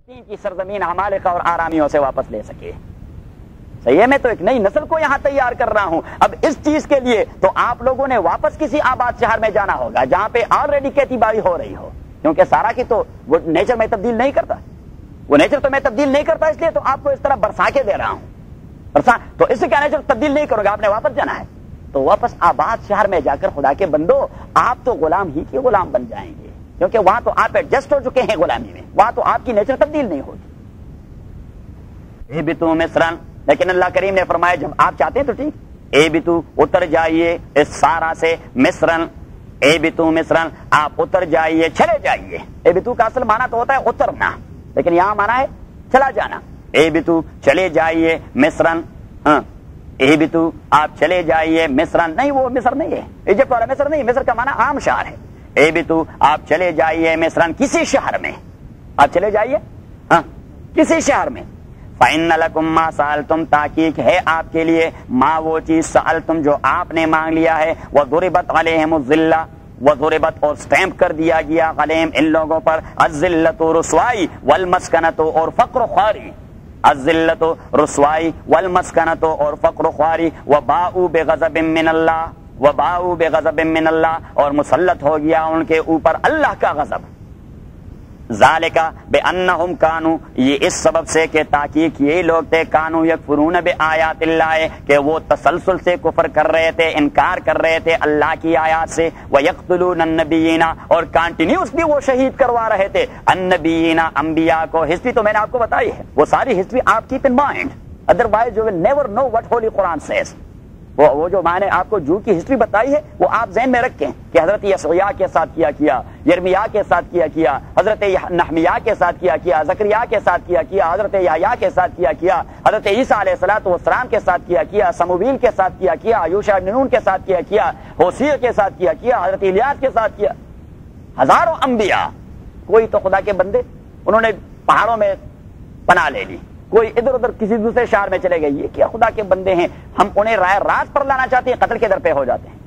کی سرزمین عمالقہ اور آرامیوں سے واپس لے سکے. صحیح ہے، میں تو ایک نئی نسل کو یہاں تیار کر رہا ہوں. اب اس چیز کے لیے تو آپ لوگوں نے واپس کسی آباد شہر میں جانا ہوگا جہاں پہ آلریڈی کھیتی باڑی ہو رہی ہو، کیونکہ سارا کی تو وہ نیچر میں تبدیل نہیں کرتا. وہ نیچر تو میں تبدیل نہیں کرتا، اس لیے تو آپ کو اس طرح برسا کے دے رہا ہوں. تو اس سے کیا نیچر تبدیل نہیں کرو گے، آپ نے واپس جانا ہے تو واپس آباد شہر میں جا کر خدا کے بندو آپ تو غلام ہی کے غلام بن جائیں گے، کیونکہ وہاں تو آپ ایڈجسٹ ہو چکے ہیں غلامی میں، وہاں تو آپ کی نیچر تبدیل نہیں ہوگی. اہبطوا مصرا، لیکن اللہ کریم نے فرمایا جب آپ چاہتے ہیں تو ٹھیک، اہبطوا اتر جائیے اس سارا سے، مصرا اہبطوا مصرا آپ اتر جائیے، چلے جائیے. اہبطوا کا اصل معنی تو ہوتا ہے اترنا، لیکن یہاں معنی ہے چلا جانا. اہبطوا چلے جائیے مصرا، اہبطوا آپ چلے جائیے مصرا، نہیں وہ مصر نہیں ہے، ایجپٹ والا مصر نہیں، مصر کا معنی عام شہر ہے. اہبطوا آپ چلے جائیے مصرا کسی شہر میں، آپ چلے جائیے کسی شہر میں. فَإِنَّ لَكُمْ مَا سَأَلْتُمْ، تحقیق ہے آپ کے لیے ما وہ چیز سألتم جو آپ نے مانگ لیا ہے. وَضُرِبَتْ عَلَيْهِمُ الذِّلَّةُ، وَضُرِبَتْ اور سٹیمپ کر دیا گیا علیہم ان لوگوں پر، الذِّلَّةُ رسوائی، والمسکنۃ اور فقر و خواری. الذِّلَّةُ رسوائی، والمسکنۃ اور فقر و خواری. وَبَاءُوا بِغَضَبٍ مِّنَ اللَّهِ، وَبَاءُوا بِغَضَبٍ مِّنَ اللَّهِ اور مسلط ہو گیا ان کے اوپر اللہ کا غضب. ذالک بأنہم کانوا، یہ اس سبب سے کہ تحقیق یہی لوگ تھے، کانوا یکفرون بآیات اللہ کہ وہ تسلسل سے کفر کر رہے تھے، انکار کر رہے تھے اللہ کی آیات سے. ویقتلون النبیین اور کنٹینیوسلی وہ شہید کروا رہے تھے النبیین انبیاء کو. ہسٹری تو میں نے آپ کو بتائی ہے، وہ ساری ہسٹری آپ keep in mind, otherwise you will never know what holy Quran says. وہ جو میں نے آپ کو جو کی ہسٹری بتائی ہے وہ آپ ذہن میں رکھیں کہ حضرت یسوع کے ساتھ کیا، یرمیا کے ساتھ کیا، حضرت نحمیہ کے ساتھ کیا، زکریا کے ساتھ کیا، حضرت یحییٰ کے ساتھ کیا، حضرت عیسیٰ علیہ الصلوۃ والسلام کے ساتھ کیا، سمویل کے ساتھ کیا، یوشع بن نون کے ساتھ کیا، ہوسیع کے ساتھ کیا، حضرت الیاس کے ساتھ کیا. ہزاروں انبیاء. کوئی تو خدا کے بندے انہوں نے پہاڑوں میں پناہ لے لی، کوئی ادھر ادھر کسی دوسرے شہر میں چلے گئے. یہ کیا خدا کے بندے ہیں، ہم انہیں رائے رات پر لانا چاہتے ہیں، قتل کے در پہ ہو جاتے ہیں.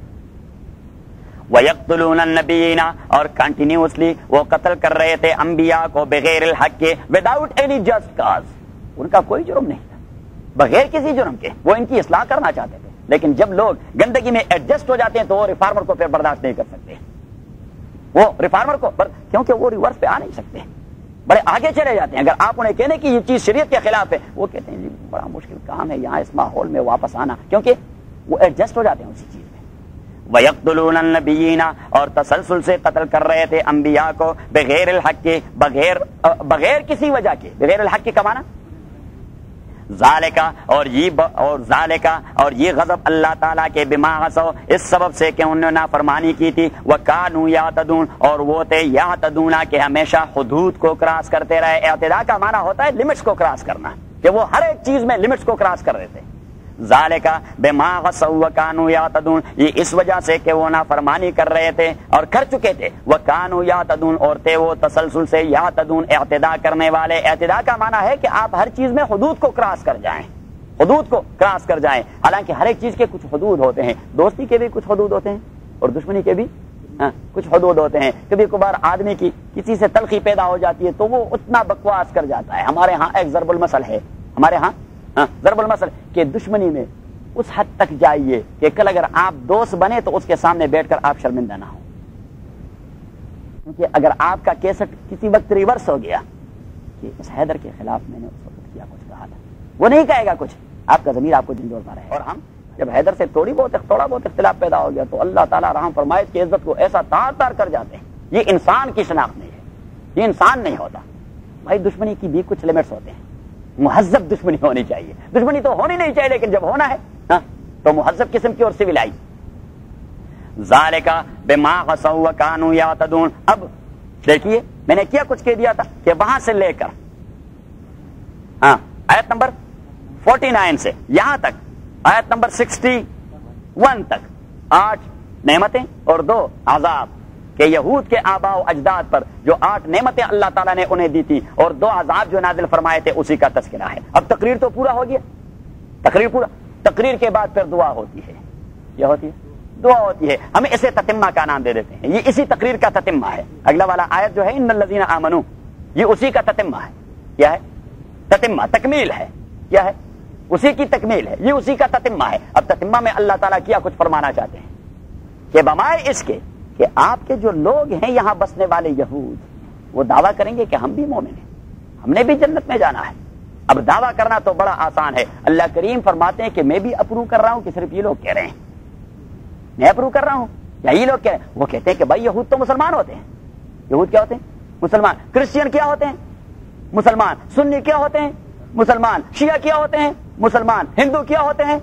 وَيَقْتُلُونَ النَّبِيِّينَ اور کنٹینیوسلی وہ قتل کر رہے تھے انبیاء کو بغیر الحق کے، وداؤٹ اینی جسٹ کاز. ان کا کوئی جرم نہیں تھا، بغیر کسی جرم کے وہ ان کی اصلاح کرنا چاہتے تھے. لیکن جب لوگ گندگی میں ایڈجسٹ ہو جاتے ہیں تو وہ ریفارمر کو پھر برداشت نہیں کر سکتے. وہ ریفارمر کو کیونکہ وہ ریورس پہ آ نہیں سکتے، بڑے آگے چلے جاتے ہیں. اگر آپ انہیں کہنے کی یہ چیز شریعت کے خلاف ہے، وہ کہتے ہیں جی بڑا مشکل کام ہے یہاں اس ماحول میں واپس آنا، کیونکہ وہ ایڈجسٹ ہو جاتے ہیں اسی چیز میں. وَيَقْتُلُونَ النَّبِيِّينَ اور تسلسل سے قتل کر رہے تھے انبیاء کو بغیر الحق کے، بغیر کسی وجہ کے. بغیر الحق کے کمانا ذالکا اور یہ غضب اللہ تعالیٰ کے بما عصوا اس سبب سے کہ انہوں نے نافرمانی کی تھی. وَكَانُوا يَعْتَدُونَ اور وہ تھے یعتدون کہ ہمیشہ حدود کو کراس کرتے رہے. اعتداء کا معنی ہوتا ہے لمٹس کو کراس کرنا، کہ وہ ہر ایک چیز میں لمٹس کو کراس کر رہے تھے. ذالکا بما عصوا وكانوا يعتدون، یہ اس وجہ سے کہ وہ نافرمانی کر رہے تھے اور کر چکے تھے. وكانوا يعتدون اور تھے وہ تسلسل سے یعتدون اعتداء کرنے والے. اعتداء کا معنی ہے کہ آپ ہر چیز میں حدود کو کراس کر جائیں، حدود کو کراس کر جائیں. حالانکہ ہر ایک چیز کے کچھ حدود ہوتے ہیں، دوستی کے بھی کچھ حدود ہوتے ہیں اور دشمنی کے بھی کچھ حدود ہوتے ہیں. کبھی کبھار آدمی کی کسی سے تلخی پیدا ہو جاتی ہے تو وہ اتنا بکواس کر جاتا ہے. ہمارے ہاں ایک ضرب المثل ہے، ہمارے ہاں ضرب المثل کہ دشمنی میں اس حد تک جائیے کہ کل اگر آپ دوست بنے تو اس کے سامنے بیٹھ کر آپ شرمندہ نہ ہو. کیونکہ اگر آپ کا کیسٹ کسی وقت ریورس ہو گیا کہ اس حیدر کے خلاف میں نے اس وقت کیا کچھ کہا تھا، وہ نہیں کہے گا کچھ، آپ کا ضمیر آپ کو جھنجھوڑتا رہے. اور ہم جب حیدر سے تھوڑا بہت اختلاف پیدا ہو گیا تو اللہ تعالیٰ رحم فرمائے کہ عزت کو ایسا تار کر جاتے ہیں. یہ انسان کی شناخت نہیں ہے، یہ انسان نہیں ہوتا بھائی. دشمنی کی بھی کچھ لمٹس ہوتے ہیں. مہذب دشمنی ہونی چاہیے، دشمنی تو ہونی نہیں چاہیے لیکن جب ہونا ہے تو مہذب قسم کی اور سویلائز. ذالکا بما عصوا وكانوا يعتدون. اب دیکھیے میں نے کیا کچھ کہہ دیا تھا کہ وہاں سے لے کر آیت نمبر 49 سے یہاں تک آیت نمبر 61 تک 8 نعمتیں اور 2 عذاب کہ یہود کے آباء و اجداد پر جو 8 نعمتیں اللہ تعالیٰ نے انہیں دی تھی اور 2 عذاب جو نازل فرمائے تھے اسی کا تذکرہ ہے. اب تقریر تو پورا ہو گیا، تقریر کے بعد پھر دعا ہوتی ہے. کیا ہوتی ہے؟ دعا ہوتی ہے. ہمیں اسے تتمہ کا نام دے دیتے ہیں، یہ اسی تقریر کا تتمہ ہے. اگلا والا آیت جو ہے ان الذین آمنوا، یہ اسی کا تتمہ ہے. کیا ہے؟ تتمہ، تکمیل ہے. کیا ہے؟ اسی کی تکمیل ہے، یہ اسی کا تتمہ ہے. اب تتمہ میں اللہ تعالیٰ کیا کچھ فرمانا چاہتے ہیں کہ بمائے اس کے کہ آپ کے جو لوگ ہیں یہاں بسنے والے یہود، وہ دعویٰ کریں گے کہ ہم بھی مومن ہیں، ہم نے بھی جنت میں جانا ہے. اب دعویٰ کرنا تو بڑا آسان ہے. اللہ کریم فرماتے ہیں کہ میں بھی اپروو کر رہا ہوں کہ صرف یہ لوگ کہہ رہے ہیں؟ میں اپروو کر رہا ہوں یا یہ لوگ کہہ رہے ہیں؟ وہ کہتے ہیں کہ بھائی یہود تو مسلمان ہوتے ہیں. یہود کیا ہوتے ہیں؟ مسلمان. کرسچین کیا ہوتے ہیں؟ مسلمان. سنی کیا ہوتے ہیں؟ مسلمان. شیعہ کیا ہوتے ہیں؟ مسلمان. ہندو کیا ہوتے ہیں؟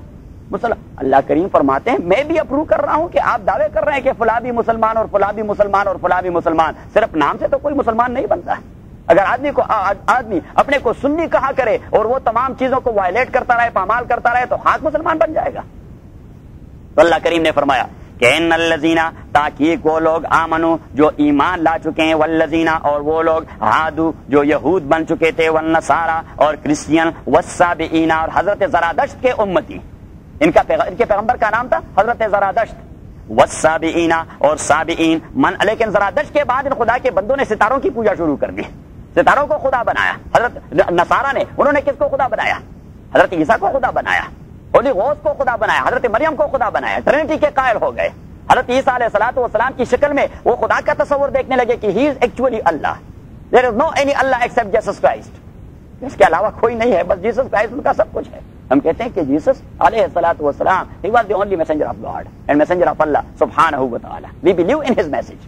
مسلمان. اللہ کریم فرماتے ہیں میں بھی اپروو کر رہا ہوں کہ آپ دعوے کر رہے ہیں کہ فلاں بھی مسلمان اور فلاں بھی مسلمان اور فلاں بھی مسلمان. صرف نام سے تو کوئی مسلمان نہیں بنتا ہے. اگر آدمی اپنے کو سنی کہا کرے اور وہ تمام چیزوں کو وائلیٹ کرتا رہے، پامال کرتا رہے، تو خاص مسلمان بن جائے گا. تو اللہ کریم نے فرمایا کہ ان الذین، تاکہ وہ لوگ آمنو جو ایمان لا چکے ہیں، والذین اور وہ لوگ ہادو جو یہود بن چکے تھے، والنصارى اور کرسچین، والسابئین اور حضرت زرادشت کے امتی. ان کے پیغمبر کا نام تھا حضرت زرادشت. والسابئین اور سابئین من، لیکن زرادشت کے بعد ان خدا کے بندوں نے ستاروں کی پوجا شروع کر دی، ستاروں کو خدا بنایا. حضرت نصارہ نے، انہوں نے کس کو خدا بنایا؟ حضرت عیسیٰ کو خدا بنایا، ہولی غوث کو خدا بنایا، حضرت مریم کو خدا بنایا. ٹرینٹی کے قائل ہو گئے. حضرت عیسیٰ علیہ السلام کی شکل میں وہ خدا کا تصور دیکھنے لگے کہ he is actually Allah. There is no any Allah except Jesus Christ. اس کے علاوہ کوئی نہیں ہے، بس جیسس کرائسٹ ان کا سب کچھ ہے. ہم کہتے ہیں کہ جیسس علیہ السلام he was the only messenger of God and messenger of Allah سبحانہ و تعالی. We believe in his message.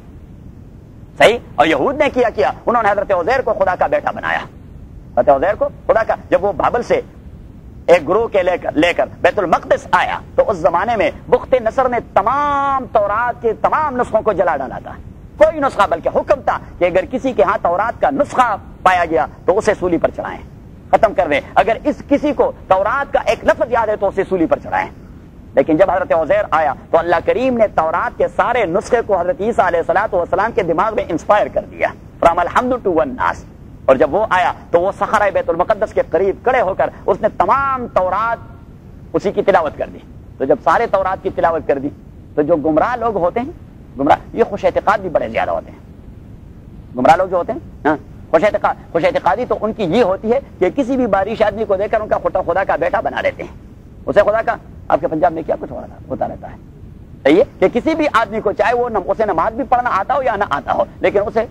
صحیح. اور یہود نے کیا انہوں نے حضرت عزیر کو خدا کا بیٹا بنایا. حضرت عزیر کو خدا کا، جب وہ بابل سے ایک گروہ کے لے کر بیت المقدس آیا تو اس زمانے میں بخت نصر نے تمام تورات کے تمام نسخوں کو جلا ڈالا تھا. کوئی نسخہ، بلکہ حکم تھا کہ اگر کسی کے ہاں تورات کا نسخہ پایا گیا تو اسے سولی پر چڑھائیں، ختم کر دیں. اگر اس کسی کو تورات کا ایک لفظ یاد ہے تو اسے سولی پر چڑھائیں. لیکن جب حضرت عزیر آیا تو اللہ کریم نے تورات کے سارے نسخے کو حضرت عیسیٰ علیہ السلام کے دماغ میں انسپائر کر دیا. فرام الحمد ٹو والناس. اور جب وہ آیا تو وہ صحرائے بیت المقدس کے قریب کھڑے ہو کر اس نے تمام تورات اسی کی تلاوت کر دی. تو جب سارے تورات کی تلاوت کر دی تو جو گمراہ لوگ ہوتے ہیں، گمراہ یہ خوش اعتقاد بھی بڑے زیادہ ہوتے ہیں. گمراہ لوگ جو ہوتے ہیں خوش اعتقادی تو ان کی یہ ہوتی ہے کہ کسی بھی بارش آدمی کو دیکھ کر ان کا خدا کا بیٹا بنا دیتے ہیں. اسے خدا کا، آپ کے پنجاب میں کیا کچھ ہوتا رہتا ہے. صحیح ہے کہ کسی بھی آدمی کو چاہے وہ اسے نماز بھی پڑھنا آتا ہو یا نہ آتا ہو، لیکن اسے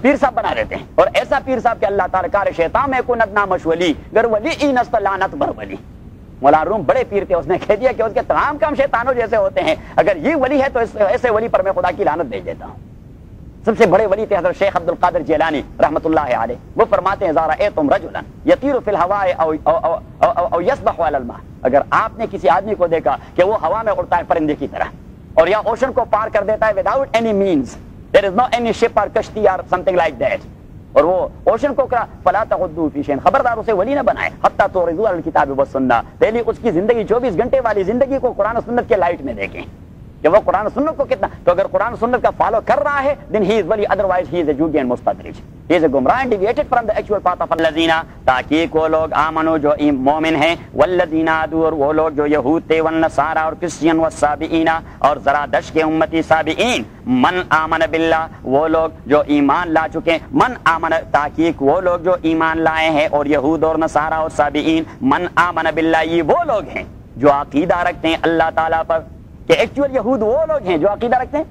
پیر صاحب بنا دیتے ہیں. اور ایسا پیر صاحب کہ اللہ تعالیٰ کار شیطان میں کو ندنا مشولی گر ولی این است لعنت بر ولی. مولانا روم بڑے پیر تھے، اس نے کہہ دیا کہ اس کے تمام کام شیطانوں جیسے ہوتے ہیں، اگر یہ ولی ہے تو ایسے ولی پر میں خدا کی لعنت بھیج دیتا ہوں. سب سے بڑے ولی تھے حضرت شیخ عبد القادر جیلانی رحمۃ اللہ علیہ. وہ فرماتے ہیں ذرا تم رجلا یطیر فی الهواء او یسبح علی الماء. اگر آپ نے کسی آدمی کو دیکھا کہ وہ ہوا میں اڑتا ہے پرندے کی طرح اور یا اوشن کو پار کر دیتا ہے without any means, there is no any ship or کشتی or something like that، اور وہ اوشن کو کرا فلا تغدوا فی شیء، خبردار اسے ولی نہ بنائے حتی تورثوا الکتاب والسنہ. پہلی اس کی زندگی 24 گھنٹے والی زندگی کو قرآن و سنت کے لائٹ میں دیکھیں کہ وہ قرآن و سنت کو کتنا، تو اگر قرآن و سنت کا فالو کر رہا ہے then he is wali, otherwise he is a Judean mustadrij, he is a gumrah and deviated from the actual path of الذین، تاکہ وہ لوگ آمنو جو مومن ہیں، والذین عادوا اور وہ لوگ جو یہود تھے، والنصارى اور کرسچین، والسابئین اور زرادش کے امتی سابئین، من آمن باللہ وہ لوگ جو ایمان لا چکے، من آمن تاکہ وہ لوگ جو ایمان لائے ہیں، اور یہود اور نصارى اور سابئین، من آمن باللہ یہ وہ لوگ ہیں جو عقیدہ رکھتے ہیں اللہ تعالیٰ پر. کہ ایکچوئل یہود وہ لوگ ہیں جو عقیدہ رکھتے ہیں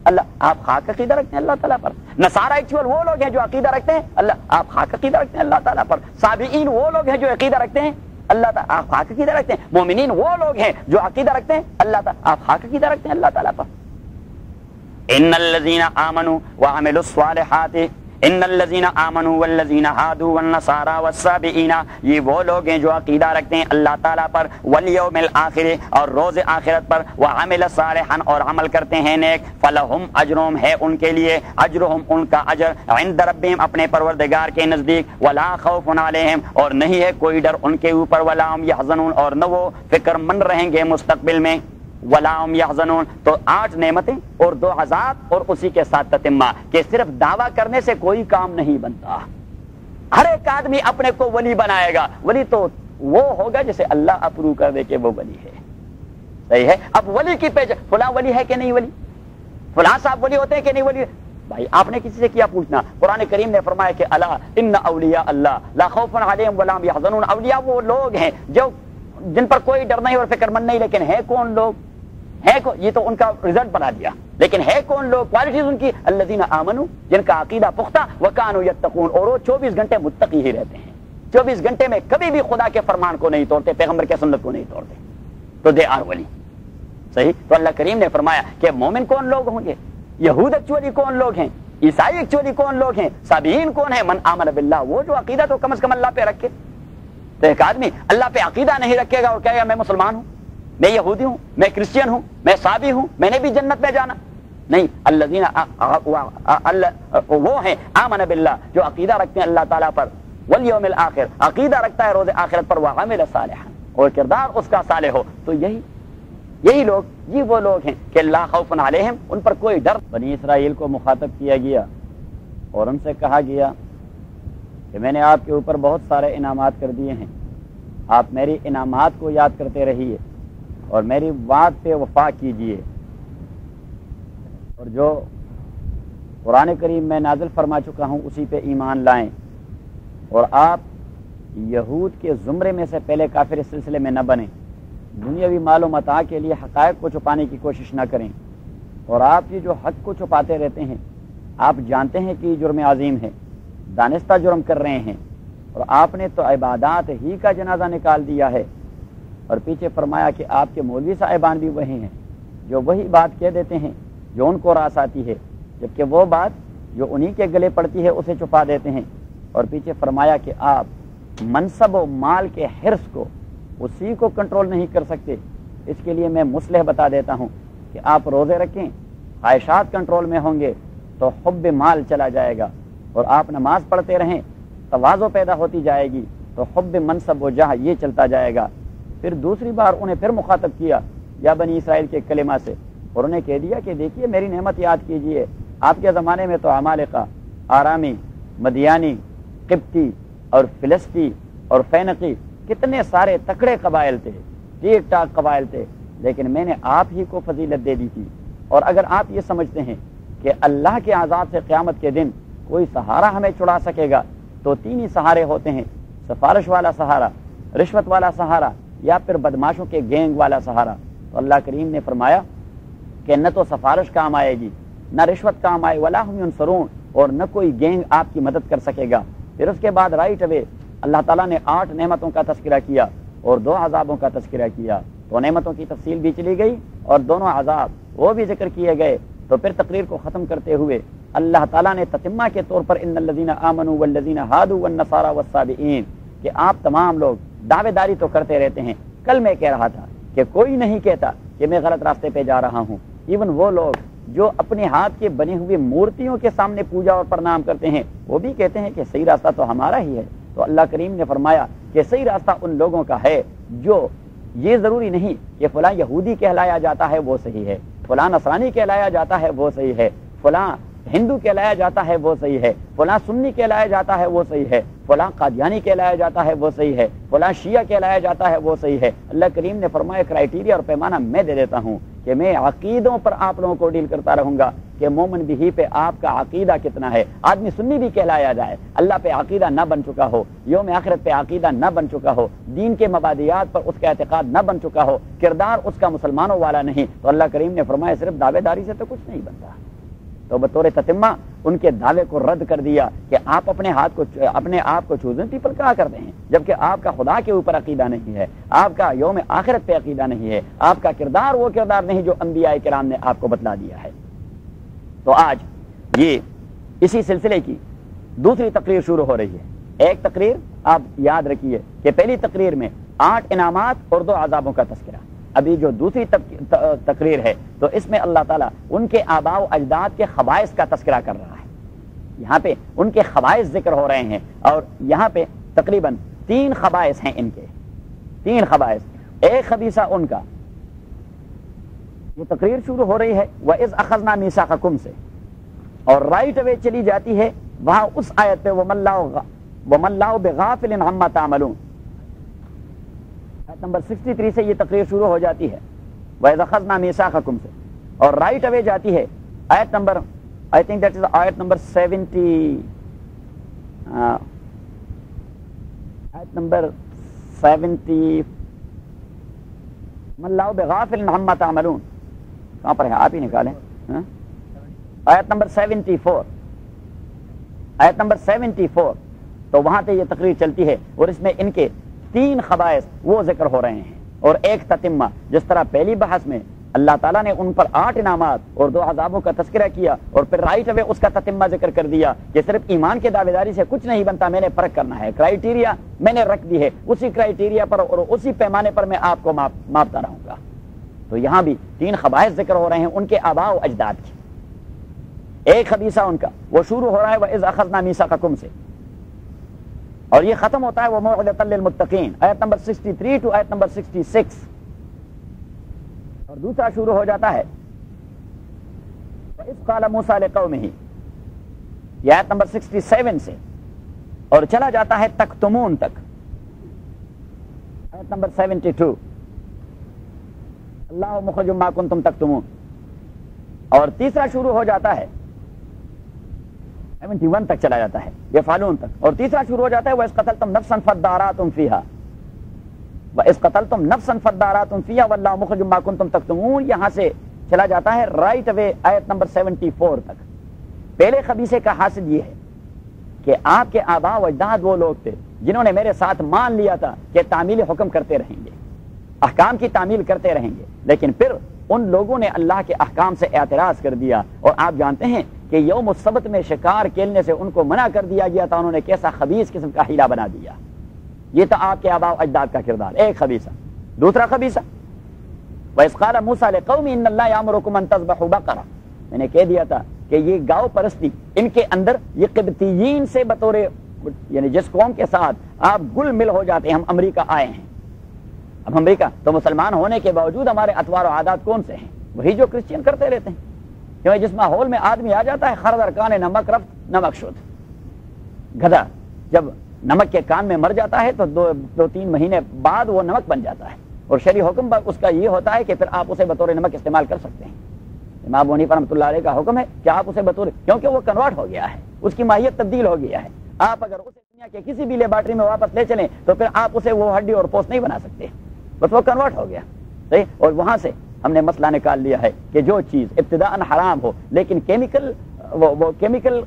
اللہ، آپ خاک عقیدہ رکھتے ہیں اللہ تعالیٰ پر. نصارہ ایکچوئل وہ لوگ ہیں جو عقیدہ رکھتے ہیں اللہ، آپ خاک عقیدہ رکھتے ہیں اللہ تعالیٰ پر. سابئین وہ لوگ ہیں جو عقیدہ رکھتے ہیں اللہ تعالیٰ، آپ خاک عقیدہ رکھتے ہیں. مومنین وہ لوگ ہیں جو عقیدہ رکھتے ہیں اللہ تعالیٰ، آپ خاک عقیدہ رکھتے ہیں اللہ تعالیٰ پر. ان الذین آمنوا وعملوا الصالحات، ان الذین آمنوا والذین ہادوا والنصارى والسابئین، یہ وہ لوگ ہیں جو عقیدہ رکھتے ہیں اللہ تعالیٰ پر، والیوم الآخر اور روز آخرت پر، وعمل صالحا اور عمل کرتے ہیں نیک، فلہم اجرہم ہے ان کے لیے، اجرہم ان کا اجر، عند ربہم اپنے پروردگار کے نزدیک، ولا خوف علیہم اور نہیں ہے کوئی ڈر ان کے اوپر، ولا هم یحزنون اور نہ وہ فکر مند رہیں گے مستقبل میں، ولا هم یحزنون. تو 8 نعمتیں اور 2 عذاب اور اسی کے ساتھ تتمہ کہ صرف دعویٰ کرنے سے کوئی کام نہیں بنتا. ہر ایک آدمی اپنے کو ولی بنائے گا. ولی تو وہ ہوگا جسے اللہ اپروو کر دے کہ وہ ولی ہے. صحیح ہے. اب ولی کی پیج فلاں ولی ہے کہ نہیں ولی، فلاں صاحب ولی ہوتے ہیں کہ نہیں ولی. بھائی آپ نے کسی سے کیا پوچھنا؟ قرآن کریم نے فرمایا کہ الا ان اولیاء اللہ لا خوف علیہم ولا هم يحزنون، اولیاء وہ لوگ ہیں جو جن پر کوئی ڈر نہیں اور فکر مند نہیں، لیکن ہے کون لوگ؟ یہ تو ان کا رزلٹ بنا دیا، لیکن ہے کون لوگ؟ کوالٹیز ان کی الذین آمنوا، جن کا عقیدہ پختہ، وکانوا یتقون، اور وہ 24 گھنٹے متقی ہی رہتے ہیں، 24 گھنٹے میں کبھی بھی خدا کے فرمان کو نہیں توڑتے، پیغمبر کے سنت کو نہیں توڑتے، تو دے آر ولی۔ صحیح؟ تو اللہ کریم نے فرمایا کہ مومن کون لوگ ہوں گے؟ یہود ایکچولی کون لوگ ہیں؟ عیسائی ایکچولی کون لوگ ہیں؟ سابعین کون ہیں؟ من آمن باللہ، وہ جو عقیدہ تو کم از کم اللہ پہ رکھے۔ تو ایک آدمی اللہ پہ عقیدہ نہیں رکھے گا اور کہے گا میں مسلمان ہوں، میں یہودی ہوں، میں کرسچین ہوں، میں سابی ہوں، میں نے بھی جنت میں جانا، نہیں۔ الذین وہ ہیں آمن باللہ، جو عقیدہ رکھتے ہیں اللہ تعالیٰ پر، والیوم الآخر، عقیدہ رکھتا ہے روز آخرت پر، وعمل صالحا، اور کردار اس کا صالح ہو، تو یہی لوگ، یہ وہ لوگ ہیں کہ لا خوف علیہم، ان پر کوئی ڈر۔ بنی اسرائیل کو مخاطب کیا گیا اور ان سے کہا گیا کہ میں نے آپ کے اوپر بہت سارے انعامات کر دیے ہیں، آپ میری انعامات کو یاد کرتے رہیے اور میری وعد پہ وفا کیجیے، اور جو قرآن کریم میں نازل فرما چکا ہوں اسی پہ ایمان لائیں، اور آپ یہود کے زمرے میں سے پہلے کافر اس سلسلے میں نہ بنیں، دنیاوی مال و متاع کے لیے حقائق کو چھپانے کی کوشش نہ کریں، اور آپ یہ جو حق کو چھپاتے رہتے ہیں، آپ جانتے ہیں کہ یہ جرم عظیم ہے، دانستہ جرم کر رہے ہیں، اور آپ نے تو عبادات ہی کا جنازہ نکال دیا ہے۔ اور پیچھے فرمایا کہ آپ کے مولوی صاحبان بھی وہی ہیں جو وہی بات کہہ دیتے ہیں جو ان کو راس آتی ہے، جبکہ وہ بات جو انہی کے گلے پڑتی ہے اسے چھپا دیتے ہیں۔ اور پیچھے فرمایا کہ آپ منصب و مال کے حرص کو، اسی کو کنٹرول نہیں کر سکتے، اس کے لیے میں مصلح بتا دیتا ہوں کہ آپ روزے رکھیں، خواہشات کنٹرول میں ہوں گے تو حب مال چلا جائے گا، اور آپ نماز پڑھتے رہیں، تواضع پیدا ہوتی جائے گی تو حب منصب و جاہ یہ چلتا جائے گا۔ پھر دوسری بار انہیں پھر مخاطب کیا یا بنی اسرائیل کے کلمہ سے، اور انہیں کہہ دیا کہ دیکھیے میری نعمت یاد کیجئے، آپ کے زمانے میں تو عمالقہ، آرامی، مدیانی، قبطی اور فلسطی اور فینقی، کتنے سارے تکڑے قبائل تھے، ٹھیک ٹاک قبائل تھے، لیکن میں نے آپ ہی کو فضیلت دے دی تھی۔ اور اگر آپ یہ سمجھتے ہیں کہ اللہ کے عذاب سے قیامت کے دن کوئی سہارا ہمیں چھڑا سکے گا، تو 3 ہی سہارے ہوتے ہیں، سفارش والا سہارا، رشوت والا سہارا، یا پھر بدماشوں کے گینگ والا سہارا۔ تو اللہ کریم نے فرمایا کہ نہ تو سفارش کام آئے گی، نہ رشوت کام آئے، ولا هم ينصرون، اور نہ کوئی گینگ آپ کی مدد کر سکے گا۔ پھر اس کے بعد رائٹ اوے اللہ تعالیٰ نے 8 نعمتوں کا تذکرہ کیا اور 2 عذابوں کا تذکرہ کیا، تو نعمتوں کی تفصیل بھی چلی گئی اور دونوں عذاب وہ بھی ذکر کیے گئے۔ تو پھر تقریر کو ختم کرتے ہوئے اللہ تعالیٰ نے تتمہ کے طور پر ان الذین آمنوا والذین ہادوا والنصارى والصابئین، کہ آپ تمام لوگ دعوے داری تو کرتے رہتے ہیں۔ کل میں کہہ رہا تھا کہ کوئی نہیں کہتا کہ میں غلط راستے پہ جا رہا ہوں، ایون وہ لوگ جو اپنے ہاتھ کے بنے ہوئے مورتیوں کے سامنے پوجا اور پرنام کرتے ہیں، وہ بھی کہتے ہیں کہ صحیح راستہ تو ہمارا ہی ہے۔ تو اللہ کریم نے فرمایا کہ صحیح راستہ ان لوگوں کا ہے جو یہ ضروری نہیں کہ فلاں یہودی کہلایا جاتا ہے وہ صحیح ہے، فلاں نصرانی کہلایا جاتا ہے وہ صحیح ہے، فلاں ہندو کہلایا جاتا ہے وہ صحیح ہے، فلاں سنی کہلایا جاتا ہے وہ صحیح ہے، فلاں قادیانی کہلایا جاتا ہے وہ صحیح ہے، فلاں شیعہ کہلایا جاتا ہے وہ صحیح ہے۔ اللہ کریم نے فرمایا کرائیٹیریا اور پیمانہ میں دے دیتا ہوں کہ میں عقیدوں پر آپ لوگوں کو ڈیل کرتا رہوں گا کہ مومن بھی پہ آپ کا عقیدہ کتنا ہے۔ آدمی سنی بھی کہلایا جائے، اللہ پہ عقیدہ نہ بن چکا ہو، یوم آخرت پہ عقیدہ نہ بن چکا ہو، دین کے مبادیات پر اس کا اعتقاد نہ بن چکا ہو، کردار اس کا مسلمانوں والا نہیں، تو اللہ کریم نے فرمایا صرف دعوے داری سے تو کچھ نہیں بنتا۔ تو بطور تتمہ ان کے دعوے کو رد کر دیا کہ آپ اپنے آپ کو چوزن پیپل کہا کرتے ہیں، جبکہ آپ کا خدا کے اوپر عقیدہ نہیں ہے، آپ کا یوم آخرت پہ عقیدہ نہیں ہے، آپ کا کردار وہ کردار نہیں جو انبیاء کرام نے آپ کو بتلا دیا ہے۔ تو آج یہ اسی سلسلے کی دوسری تقریر شروع ہو رہی ہے۔ ایک تقریر آپ یاد رکھیے کہ پہلی تقریر میں 8 انعامات اور 2 عذابوں کا تذکرہ، ابھی جو دوسری تقریر ہے تو اس میں اللہ تعالیٰ ان کے آباء و اجداد کے خبائث کا تذکرہ کر رہا ہے۔ یہاں پہ ان کے خبائث ذکر ہو رہے ہیں، اور یہاں پہ تقریباً 3 خبائث ہیں، ان کے 3 خبائث، ایک خبیثہ ان کا۔ یہ تقریر شروع ہو رہی ہے وَإِذْ أَخَذْنَا مِيثَاقَكُمْ سے، اور رائٹ اوے چلی جاتی ہے وہاں اس آیت پہ وَمَا اللَّهُ بِغَافِلٍ عَمَّا تَعْمَلُونَ، آیت نمبر 63 سے یہ تقریر شروع ہو جاتی ہے وَإِذْ أَخَذْنَا مِيثَاقَكُمْ سے، اور رائٹ اوے جاتی ہے آیت number I think that is ayat number 70. Ayat number 70. مَلَّهُ بِغَافِلٍ عَمَّا تَعْمَلُونَ. کہاں پر ہے؟ آپ ہی نکالیں. آیت نمبر 74. آیت نمبر 74. تو وہاں سے یہ تقریر چلتی ہے اور اس میں ان کے 3 خبائث وہ ذکر ہو رہے ہیں اور ایک تتمہ. جس طرح پہلی بحث میں اللہ تعالیٰ نے ان پر 8 انعامات اور 2 عذابوں کا تذکرہ کیا اور پھر رائٹ اوے اس کا تتمہ ذکر کر دیا کہ صرف ایمان کے دعوے داری سے کچھ نہیں بنتا, میں نے فرق کرنا ہے, کرائیٹیریا میں نے رکھ دی ہے, اسی کرائیٹیریا پر اور اسی پیمانے پر میں آپ کو ماپتا رہوں گا. تو یہاں بھی 3 خبائث ذکر ہو رہے ہیں ان کے آباء و اجداد کی. ایک خبیثہ ان کا وہ شروع ہو رہا ہے وَإِذْ أَخَذْنَا مِيثَاقَكُمْ سے, اور یہ ختم ہوتا ہے وَمَوْعِظَةً لِّلْمُتَّقِينَ آیت نمبر 63 ٹو آیت نمبر 66. اور دوسرا شروع ہو جاتا ہے وَإِذْ قَالَ مُوسَىٰ لِقَوْمِهِ, یہ آیت نمبر 67 سے, اور چلا جاتا ہے تکتمون تک آیت نمبر 72. اللہ مخرج ما کنتم تکتمون. اور تیسرا شروع ہو جاتا ہے 71 تک چلا جاتا ہے یہ فالون تک, اور تیسرا شروع ہو جاتا ہے وَإِذْ قَتَلْتُمْ نَفْسًا فَادَّارَأْتُمْ فِيهَا وَإِذْ قَتَلْتُمْ نَفْسًا فَادَّارَأْتُمْ فِيهَا وَاللَّهُ مُخْرِجٌ مَا كُنتُمْ تَكْتُمُونَ. یہاں سے چلا جاتا ہے رائٹ اوے آیت نمبر 74 تک. پہلے خبیثے کا حاصل یہ ہے کہ آپ کے آباء و اجداد وہ لوگ تھے جنہوں نے میرے ساتھ مان لیا تھا کہ تعمیل حکم کرتے رہیں گے, احکام کی تعمیل کرتے رہیں گے, لیکن پھر ان لوگوں نے اللہ کے احکام سے اعتراض کر دیا. اور آپ جانتے ہیں کہ یوم السبت میں شکار کھیلنے سے ان کو منع کر دیا گیا تھا, انہوں نے کیسا خبیث قسم کا ہیلا بنا دیا. یہ تھا آپ کے آباء و اجداد کا کردار, ایک خبیثہ. دوسرا خبیثہ وَإِذْ قَالَ مُوسَىٰ لِقَوْمِهِ إِنَّ اللَّهَ يَأْمُرُكُمْ أَن تَذْبَحُوا بَقَرَةً. میں نے کہہ دیا تھا کہ یہ گاؤں پرستی ان کے اندر, یہ قبطیین سے بطور یعنی جس قوم کے ساتھ آپ گل مل ہو جاتے ہیں. ہم امریکہ آئے ہیں, اب امریکہ تو مسلمان ہونے کے باوجود ہمارے اطوار و عادات کون سے ہیں؟ وہی جو کرسچین کرتے رہتے ہیں. کیونکہ جس ماحول میں آدمی آ جاتا ہے خردر کان نمک رفت نمک شد, گدھا جب نمک کے کان میں مر جاتا ہے تو 2-3 مہینے بعد وہ نمک بن جاتا ہے, اور شرعی حکم اس کا یہ ہوتا ہے کہ پھر آپ اسے بطور نمک استعمال کر سکتے ہیں. امام ابو حنیفہ رحمۃ اللہ علیہ کا حکم ہے کہ آپ اسے بطور, کیونکہ وہ کنورٹ ہو گیا ہے, اس کی ماہیت تبدیل ہو گیا ہے. آپ اگر اسے دنیا کے کسی بھی لیبارٹری میں واپس لے چلیں تو پھر آپ اسے وہ ہڈی اور پوست نہیں بنا سکتے, بس وہ کنورٹ ہو گیا. صحیح. اور وہاں سے ہم نے مسئلہ نکال لیا ہے کہ جو چیز ابتداءً حرام ہو لیکن کیمیکل وہ کیمیکل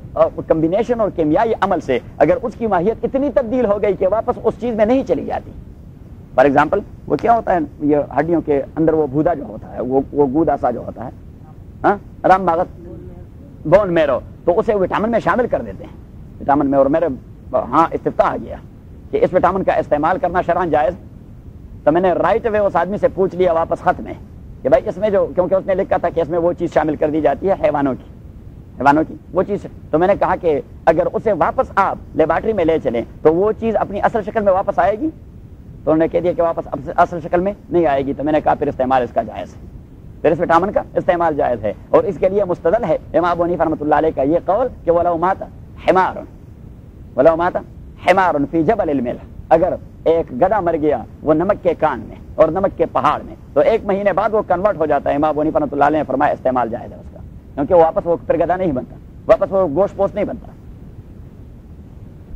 کمبینیشن اور کیمیائی عمل سے اگر اس کی ماہیت اتنی تبدیل ہو گئی کہ واپس اس چیز میں نہیں چلی جاتی. فار ایگزامپل وہ کیا ہوتا ہے, یہ ہڈیوں کے اندر وہ بھودا جو ہوتا ہے, وہ گودا سا جو ہوتا ہے, ہاں رام باغت بون میرو, تو اسے وٹامن میں شامل کر دیتے ہیں, وٹامن میں. اور میرے ہاں استفتاء آ گیا کہ اس وٹامن کا استعمال کرنا شرعاً جائز. تو میں نے رائٹ اوے اس آدمی سے پوچھ لیا واپس خط میں کہ بھائی اس میں جو, کیونکہ اس نے لکھا تھا کہ اس میں وہ چیز شامل کر دی جاتی ہے حیوانوں کی وہ چیز. تو میں نے کہا کہ اگر اسے واپس آپ لیبارٹری میں لے چلیں تو وہ چیز اپنی اصل شکل میں واپس آئے گی؟ تو انہوں نے کہہ دیا کہ واپس اصل شکل میں نہیں آئے گی. تو میں نے کہا پھر استعمال اس کا جائز ہے, پھر اس وٹامن کا استعمال جائز ہے. اور اس کے لیے مستدل ہے امام ابو حنیفہ رحمۃ اللہ علیہ کا یہ قول کہ وَلَوْ مَاتَ حِمَارٌ فِي جَبَلِ الْمِلْحِ, اگر ایک گدھا مر گیا وہ نمک کے کان میں اور نمک کے پہاڑ میں تو 1 مہینے بعد وہ کنورٹ ہو جاتا ہے. امام ابو حنیفہ رحمۃ اللہ علیہ نے فرمایا استعمال جائز ہے اس کا, کیونکہ واپس وہ پھر گدھا نہیں بنتا, واپس وہ گوشت پوست نہیں بنتا.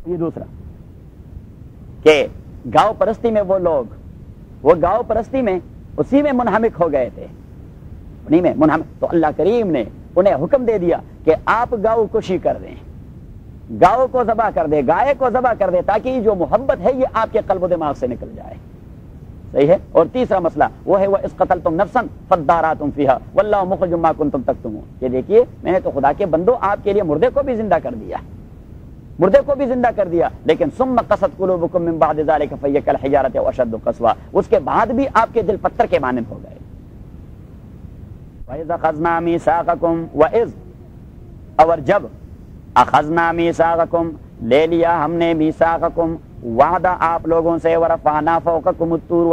یہ دوسرا کہ گاؤں پرستی میں وہ لوگ, وہ گاؤں پرستی میں اسی میں منہمک ہو گئے تھے, انہی میں منہمک. تو اللہ کریم نے انہیں حکم دے دیا کہ آپ گاؤں کشی کر دیں, گاؤں کو ذبح کر دے, گائے کو ذبح کر دے, تاکہ یہ جو محبت ہے یہ آپ کے قلب و دماغ سے نکل جائے. صحیح ہے. اور تیسرا مسئلہ وہ ہے وَإِذْ قَتَلْتُمْ نَفْسًا فَادَّارَأْتُمْ فِيهَا وَاللَّهُ مُخْرِجٌ مَا كُنتُمْ تَكْتُمُونَ. یہ دیکھیے میں نے تو خدا کے بندو آپ کے لیے مردے کو بھی زندہ کر دیا, مردے کو بھی زندہ کر دیا, لیکن ثُمَّ قَسَتْ قُلُوبُكُم مِّن بَعْدِ ذَلِكَ فَهِيَ كَالْحِجَارَةِ أَوْ أَشَدُّ قَسْوَةً. اس کے بعد بھی آپ کے دل پتھر کے مانند ہو گئے. وَإِذْ أَخَذْنَا مِيثَاقَكُمْ وَإِذْ, اور جب أَخَذْنَا مِيثَاقَكُمْ لے لیا ہم نے میثاقکم وعدہ آپ لوگوں سے, ورفعنا فوقکم الطور,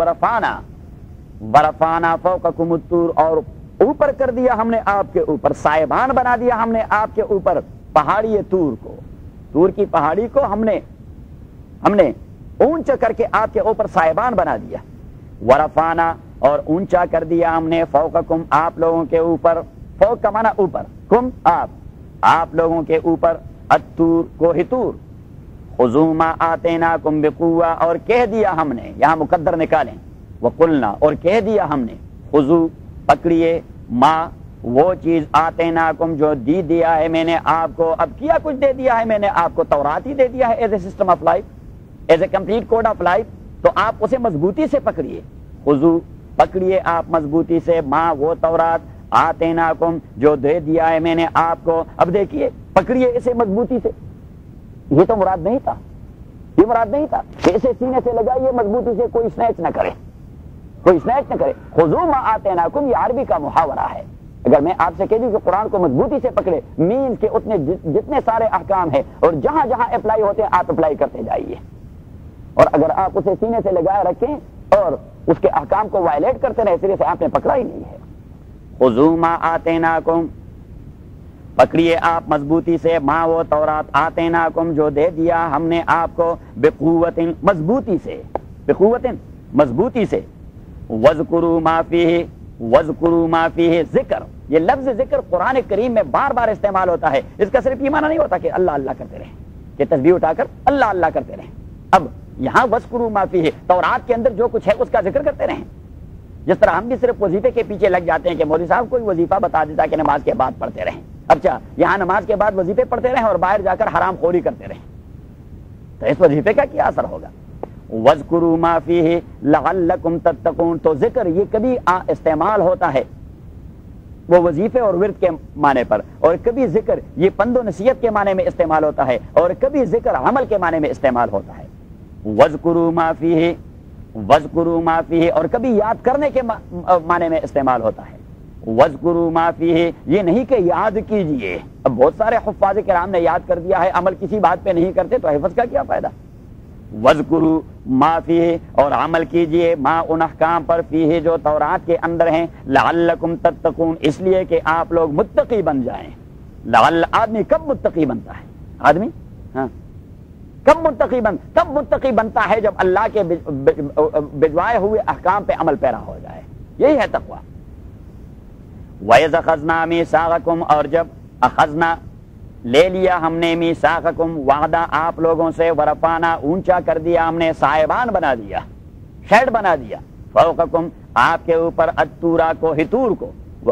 ورفعنا فوقکم الطور, اور اوپر کر دیا ہم نے آپ کے اوپر, سائبان بنا دیا ہم نے آپ کے اوپر پہاڑی طور کو, طور کی پہاڑی کو ہم نے اونچا کر کے آپ کے اوپر سائبان بنا دیا. ورفعنا, اور اونچا کر دیا ہم نے, فوقکم آپ لوگوں کے اوپر, فوق کا معنی اوپر, کم آپ, آپ لوگوں کے اوپر الطور کوہ طور، خذوا ما آتیناکم بقوہ، اور کہہ دیا ہم نے، یہاں مقدر نکالیں، وقلنا، اور کہہ دیا ہم نے، خذوا پکڑیے، ما وہ چیز، آتیناکم جو دیا ہے میں نے آپ کو، اب کیا کچھ دے دیا ہے میں نے آپ کو، تورات ہی دے دیا ہے is a system of life, is a complete code of life, تو آپ اسے مضبوطی سے پکڑیے، خذوا پکڑیے آپ مضبوطی سے، ما وہ تورات، آتیناکم جو دے دیا ہے میں نے آپ کو، اب دیکھیے پکڑیے اسے مضبوطی سے، یہ تو مراد نہیں تھا، یہ مراد نہیں تھا کہ اسے سینے سے لگائیے مضبوطی سے، کوئی اسنیچ نہ کرے، کوئی اسنیچ نہ کرے، خذوا ما آتیناکم یہ عربی کا محاورہ ہے، اگر میں آپ سے کہہ دوں کہ قرآن کو مضبوطی سے پکڑے، مینز کے اتنے جتنے سارے احکام ہیں اور جہاں جہاں اپلائی ہوتے ہیں آپ اپلائی کرتے جائیے، اور اگر آپ اسے سینے سے لگائے رکھیں اور اس کے احکام کو وائلیٹ کرتے رہے، صرف آپ نے پکڑا ہی نہیں ہے۔ خذوا ما آتیناکم پکڑیے آپ مضبوطی سے، ما وہ تورات، آتیناکم جو دے دیا ہم نے آپ کو، بقوت مضبوطی سے، بقوت مضبوطی سے، وذکروا ما فیہ، وذکروا ما فیہ ذکر، یہ لفظ ذکر قرآن کریم میں بار بار استعمال ہوتا ہے، اس کا صرف یہ معنی نہیں ہوتا کہ اللہ اللہ کرتے رہیں، کہ تسبیح اٹھا کر اللہ اللہ کرتے رہیں، اب یہاں وذکروا ما فیہ تورات کے اندر جو کچھ ہے اس کا ذکر کرتے رہیں، جس طرح ہم بھی صرف وظیفے کے پیچھے لگ جاتے ہیں کہ مولوی صاحب کوئی وظیفہ بتا دیتا کہ نماز کے بعد پڑھتے رہیں، اچھا یہاں نماز کے بعد وظیفے پڑھتے رہیں اور باہر جا کر حرام خوری کرتے رہیں، تو اس وظیفے کا کیا اثر ہوگا؟ وَاذْكُرُوا مَا فِيهِ لَعَلَّكُمْ تَتَّقُونَ، تو ذکر یہ کبھی استعمال ہوتا ہے وہ وظیفے اور ورد کے معنی پر، اور کبھی ذکر یہ پند و نصیحت کے معنی میں استعمال ہوتا ہے، اور کبھی ذکر عمل کے معنی میں استعمال ہوتا ہے۔ وَاذْكُرُوا مَا فِيهِ، وَاذْكُرُوا مَا فِيهِ، اور کبھی یاد کرنے کے معنی میں استعمال ہوتا ہے۔ وَاذْكُرُوا مَا فِيهِ یہ نہیں کہ یاد کیجئے، اب بہت سارے حفاظ کرام نے یاد کر دیا ہے، عمل کسی بات پہ نہیں کرتے، تو حفظ کا کیا فائدہ؟ وَاذْكُرُوا مَا فِيهِ اور عمل کیجئے ما ان احکام پر، فیہ جو تورات کے اندر ہیں، لعلکم تتقون اس لیے کہ آپ لوگ متقی بن جائیں۔ آدمی کب متقی بنتا ہے؟ آدمی کب متقی بنتا ہے جب اللہ کے بھجوائے ہوئے احکام پہ عمل پیرا ہو جائے، یہی ہے تقویٰ۔ وَإِذْ أَخَذْنَا مِيثَاقَكُمْ اور جب اخذنا لے لیا ہم نے، میثاقکم وعدہ آپ لوگوں سے، ورفعنا اونچا کر دیا ہم نے، صاحبان بنا دیا، شیڈ بنا دیا، فوقکم آپ کے اوپر، الطورا کو، ہتور کو،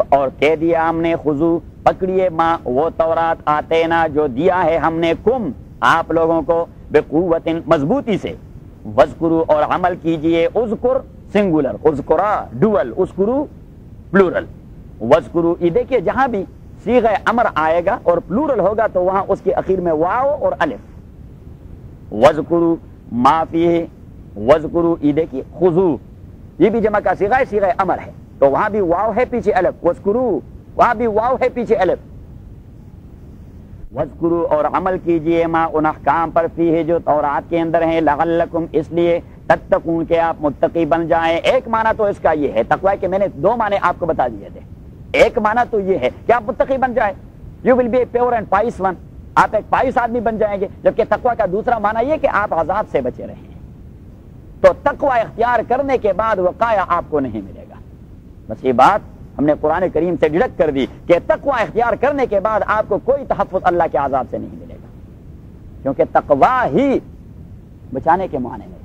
اور کہہ دیا ہم نے، خذو پکڑیے، ما وہ تورات، آتینا جو دیا ہے ہم نے، کم آپ لوگوں کو، بقوت مضبوطی سے، وذکروا اور عمل کیجئے، اذکر سنگولر، اذکرا ڈوئل، اذکروا پلورل، وذکروا یہ دیکھیے جہاں بھی صیغہ امر آئے گا اور پلورل ہوگا تو وہاں اس کے اخیر میں واو اور الف، وذکروا ما فیہ، وذکروا یہ دیکھیے، خذو یہ بھی جمع کا صیغہ ہے، صیغہ امر ہے، تو وہاں بھی واو ہے پیچھے الف، وذکروا وہاں بھی واو ہے پیچھے الف، وذکروا اور عمل کیجئے، ما ان احکام پر، فیہ جو تورات کے اندر ہیں، لعلکم اس لیے، تتقون کہ آپ متقی بن جائیں۔ ایک معنی تو اس کا یہ ہے تقوی کے، میں نے دو معنی آپ کو بتا دیے تھے، ایک معنی تو یہ ہے کہ آپ متقی بن جائیں، you will be a pure and pious one, آپ ایک پائس آدمی بن جائیں گے، جبکہ تقوی کا دوسرا معنی یہ کہ آپ عذاب سے بچے رہیں۔ تو تقوی اختیار کرنے کے بعد وقایہ آپ کو نہیں ملے گا، بس یہ بات ہم نے قرآن کریم سے ڈیڈکٹ کر دی کہ تقوی اختیار کرنے کے بعد آپ کو کوئی تحفظ اللہ کے عذاب سے نہیں ملے گا، کیونکہ تقوی ہی بچانے کے معنی میں۔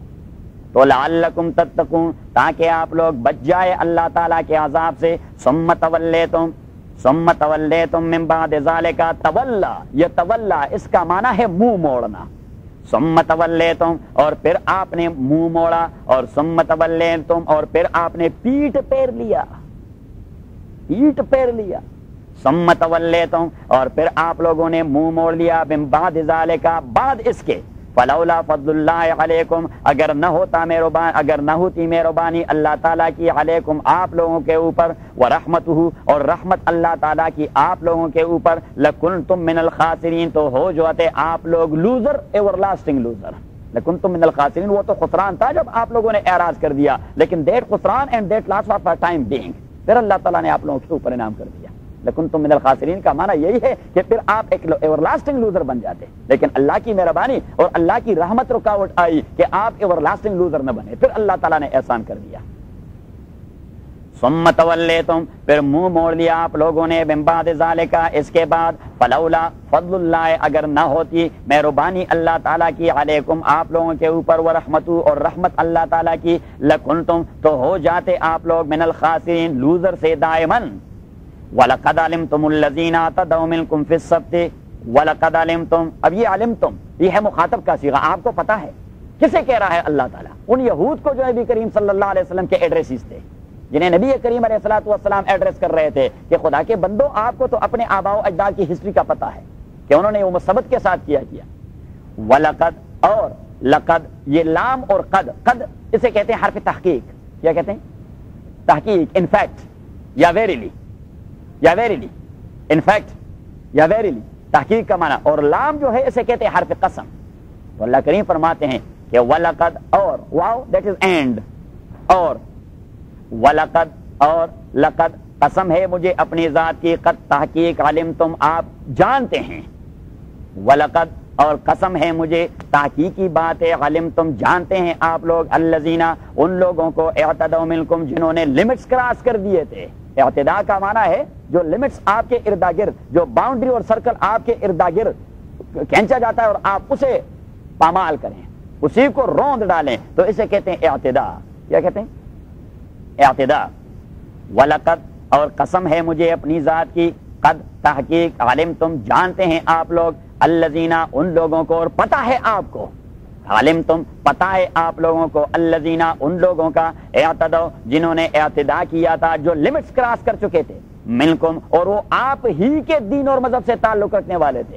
تو لعلکم تتقون تاکہ آپ لوگ بچ جائے اللہ تعالیٰ کے عذاب سے۔ ثم تولیتم من بعد ذالک، تولا یہ تولا اس کا معنی ہے منہ موڑنا، ثم تولیتم اور پھر آپ نے منہ موڑا، اور ثم تولیتم اور پھر آپ نے پیٹ پھیر لیا، پیٹ پھیر لیا، ثم تولیتم اور پھر آپ لوگوں نے منہ موڑ لیا، من بعد ذالک بعد اس کے، فلولا فضل اللہ علیکم اگر نہ ہوتی مہربانی اللہ تعالیٰ کی، علیکم آپ لوگوں کے اوپر، ورحمتہ اور رحمت اللہ تعالیٰ کی آپ لوگوں کے اوپر، لکنتم من الخاسرین تو ہو جاتے آپ لوگ لوزر، ایور لاسٹنگ لوزر، لکنتم من الخاسرین وہ تو خسران تھا جب آپ لوگوں نے اعراض کر دیا، لیکن دیٹ خسران and that loss for time being, پھر اللہ تعالیٰ نے آپ لوگوں کے اوپر انعام کر دیا۔ لکنتم من الخاسرین کا معنی یہی ہے کہ پھر آپ ایک ایور لاسٹنگ لوزر بن جاتے، لیکن اللہ کی مہربانی اور اللہ کی رحمت رکاوٹ آئی کہ آپ ایور لاسٹنگ لوزر نہ بنے، پھر اللہ تعالیٰ نے احسان کر دیا۔ ثم تولیتم پھر منہ موڑ لیا آپ لوگوں نے من بعد ذالک اس کے بعد فلولا فضل اللہ اگر نہ ہوتی مہربانی اللہ تعالیٰ کی علیکم آپ لوگوں کے اوپر ورحمتہ اور رحمت اللہ تعالیٰ کی لکنتم تو ہو جاتے آپ لوگ من الخاسرین لوزر سے دائماً وَلَقَدْ عَلِمْتُمُ الَّذِينَ اعْتَدَوْا مِنْكُمْ فِي السَّبْتِ وَلَقَدْ عَلِمْتُم اب یہ علمتم یہ ہے مخاطب کا صیغہ آپ کو پتا ہے کسے کہہ رہا ہے اللہ تعالیٰ ان یہود کو جو نبی کریم صلی اللہ علیہ وسلم کے ایڈریسز تھے جنہیں نبی کریم علیہ الصلوۃ والسلام ایڈریس کر رہے تھے کہ خدا کے بندوں آپ کو تو اپنے آباء و اجداد کی ہسٹری کا پتا ہے کہ انہوں نے وہ مثبت کے ساتھ کیا وَلَقَدْ اور لقد یہ لام اور قد اسے کہتے ہیں حرف تحقیق کیا کہتے ہیں تحقیق ان فیکٹ یا ویریلی ان فیکٹ یا ویریلی تحقیق کا معنی اور لام جو ہے اسے کہتے ہیں حرف قسم تو اللہ کریم فرماتے ہیں کہ وَلَقَدْ اور واو دیٹ از اینڈ اور وَلَقَدْ اور لقد قسم ہے مجھے اپنی ذات کی قد تحقیق علمتم آپ جانتے ہیں وَلَقَدْ اور قسم ہے مجھے تحقیقی بات ہے علمتم جانتے ہیں آپ لوگ الذین ان لوگوں کو اعتدوا منکم جنہوں نے لمٹس کراس کر دیے تھے اعتداء کا معنی ہے جو لمٹس آپ کے اردا گرد جو باؤنڈری اور سرکل آپ کے اردا گرد کھینچا جاتا ہے اور آپ اسے پامال کریں اسی کو روند ڈالیں تو اسے کہتے ہیں اعتداء کیا کہتے ہیں اعتداء وَلَقَدْ اور قسم ہے مجھے اپنی ذات کی قد تحقیق علمتم جانتے ہیں آپ لوگ الذین ان لوگوں کو اور پتہ ہے آپ کو علمتم پتہ ہے آپ لوگوں کو الذین ان لوگوں کا اعتدوا جنہوں نے اعتداء کیا تھا جو لمٹس کراس کر چکے تھے منکم اور وہ آپ ہی کے دین اور مذہب سے تعلق رکھنے والے تھے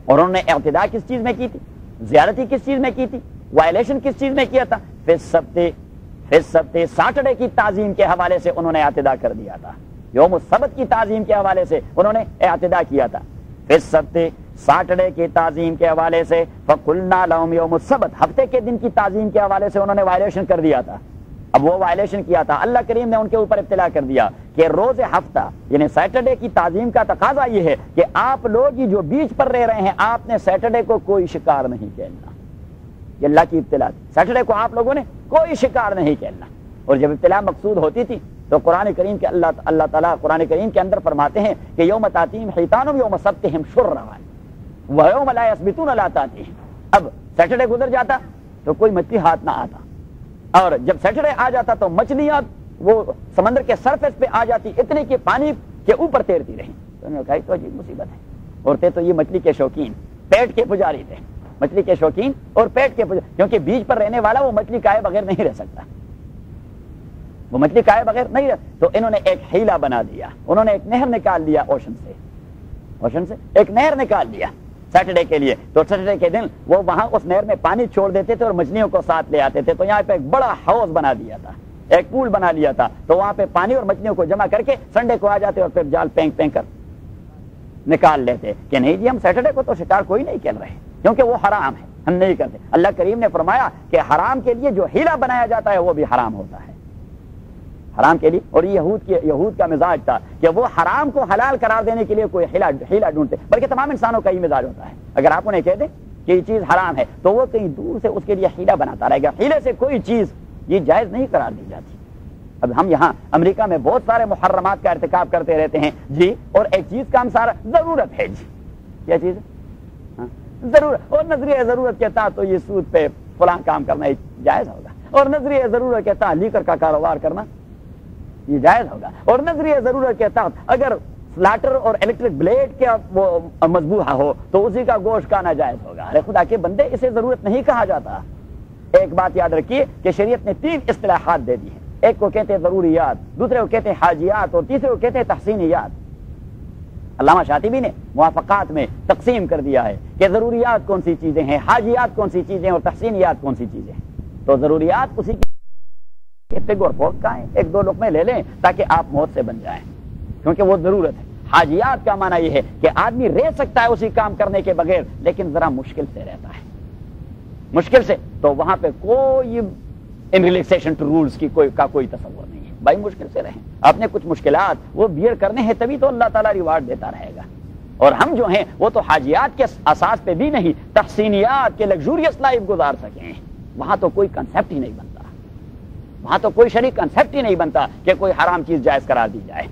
اور انہوں نے اعتداء کس چیز میں کی تھی زیادتی کس چیز میں کی تھی وائلیشن کس چیز میں کیا تھا فی السبت سیٹرڈے کی تعظیم کے حوالے سے انہوں نے اعتداء کر دیا تھا یوم السبت کی تعظیم کے حوالے سے انہوں نے اعتداء کیا تھا فی السبت سیٹرڈے کی تعظیم کے حوالے سے فقلنا لهم یوم السبت ہفتے کے دن کی تعظیم کے حوالے سے انہوں نے وائلیشن کر دیا تھا اب وہ وائلیشن کیا تھا اللہ کریم نے ان کے اوپر ابتلا کر دیا کہ روز ہفتہ یعنی سیٹرڈے کی تعظیم کا تقاضا یہ ہے کہ آپ لوگ جو بیچ پر رہ رہے ہیں آپ نے سیٹرڈے کو کوئی شکار نہیں کھیلنا یہ اللہ کی ابتلا تھی سیٹرڈے کو آپ لوگوں نے کوئی شکار نہیں کھیلنا اور جب ابتلا مقصود ہوتی تھی تو قرآن کریم کے اللہ تعالیٰ قرآن کریم کے اندر فرماتے ہیں کہ یوم تاتیم حیتانم یوم سبتہم شرعا ویوم لا یثبتون لا تاتیہم اب سیٹرڈے گزر جاتا تو کوئی مچھلی ہاتھ نہ آتا اور جب سیٹرڈے آ جاتا تو مچھلیاں وہ سمندر کے سرفیس پہ آ جاتی اتنی کہ پانی کے اوپر تیرتی رہی تو انہوں نے کہا تو عجیب مصیبت ہے اور تھے تو یہ مچھلی کے شوقین پیٹ کے پجاری تھے مچھلی کے شوقین اور پیٹ کے پجاری کیونکہ بیچ پر رہنے والا وہ مچھلی کھائے بغیر نہیں رہ سکتا وہ مچھلی کھائے بغیر نہیں رہ تو انہوں نے ایک حیلہ بنا دیا انہوں نے ایک نہر نکال لیا اوشن سے ایک نہر نکال لیا سیٹرڈے کے لیے تو سیٹرڈے کے دن وہ وہاں اس نہر میں پانی چھوڑ دیتے تھے اور مچھلیوں کو ساتھ لے آتے تھے تو یہاں پہ ایک بڑا حوض بنا دیا تھا ایک پول بنا لیا تھا تو وہاں پہ پانی اور مچھلیوں کو جمع کر کے سنڈے کو آ جاتے اور پھر جال پینک کر نکال لیتے کہ نہیں جی ہم سیٹرڈے کو تو شکار کوئی نہیں کھیل رہے کیونکہ وہ حرام ہے ہم نہیں کرتے اللہ کریم نے فرمایا کہ حرام کے لیے جو ہیلا بنایا جاتا ہے وہ بھی حرام ہوتا ہے حرام کے لیے اور یہود کا مزاج تھا کہ وہ حرام کو حلال قرار دینے کے لیے کوئی ہیلا ڈھونڈتے بلکہ تمام انسانوں کا یہ مزاج ہوتا ہے اگر آپ انہیں کہہ دیں کہ یہ چیز حرام ہے تو وہ کہیں دور سے اس کے لیے ہیلا بناتا رہے گا ہیلے سے کوئی چیز یہ جائز نہیں قرار دی جاتی اب ہم یہاں امریکہ میں بہت سارے محرمات کا ارتکاب کرتے رہتے ہیں جی اور ایک چیز کا ہم سارا ضرورت ہے جی کیا چیز ہے ضرورت اور نظریہ ضرورت کے تحت تو یہ سود پہ فلاں کام کرنا جائز ہوگا اور نظریہ ضرورت کے تحت لیکر کا کاروبار کرنا یہ جائز ہوگا اور نظریہ ضرورت کے تحت اگر سلاٹر اور الیکٹرک بلیڈ کا وہ مذبوحہ ہو تو اسی کا گوشت کھانا جائز ہوگا ارے خدا کے بندے اسے ضرورت نہیں کہا جاتا ایک بات یاد رکھیے کہ شریعت نے 3 اصطلاحات دے دی ہیں ایک کو کہتے ہیں ضروریات دوسرے کو کہتے ہیں حاجیات اور تیسرے کو کہتے ہیں تحسینیات علامہ شاطبی نے موافقات میں تقسیم کر دیا ہے کہ ضروریات کون سی چیزیں ہیں حاجیات کون سی چیزیں اور تحسینیات کون سی چیزیں ہیں تو ضروریات اسی کا ہے 1-2 لقمے لے لیں تاکہ آپ موت سے بن جائیں کیونکہ وہ ضرورت ہے حاجیات کا معنی یہ ہے کہ آدمی رہ سکتا ہے اسی کام کرنے کے بغیر لیکن ذرا مشکل سے رہتا ہے مشکل سے تو وہاں پہ کوئی ان ریلیکسیشن ٹو رولز کی کوئی تصور نہیں ہے بھائی مشکل سے رہیں آپ نے کچھ مشکلات وہ بیئر کرنے ہیں تبھی تو اللہ تعالیٰ ریوارڈ دیتا رہے گا اور ہم جو ہیں وہ تو حاجیات کے اساس پہ بھی نہیں تحسینیات کے لگزوریس لائف گزار سکیں وہاں تو کوئی کنسیپٹ ہی نہیں بنتا وہاں تو کوئی شریک کنسیپٹ ہی نہیں بنتا کہ کوئی حرام چیز جائز قرار دی جائے.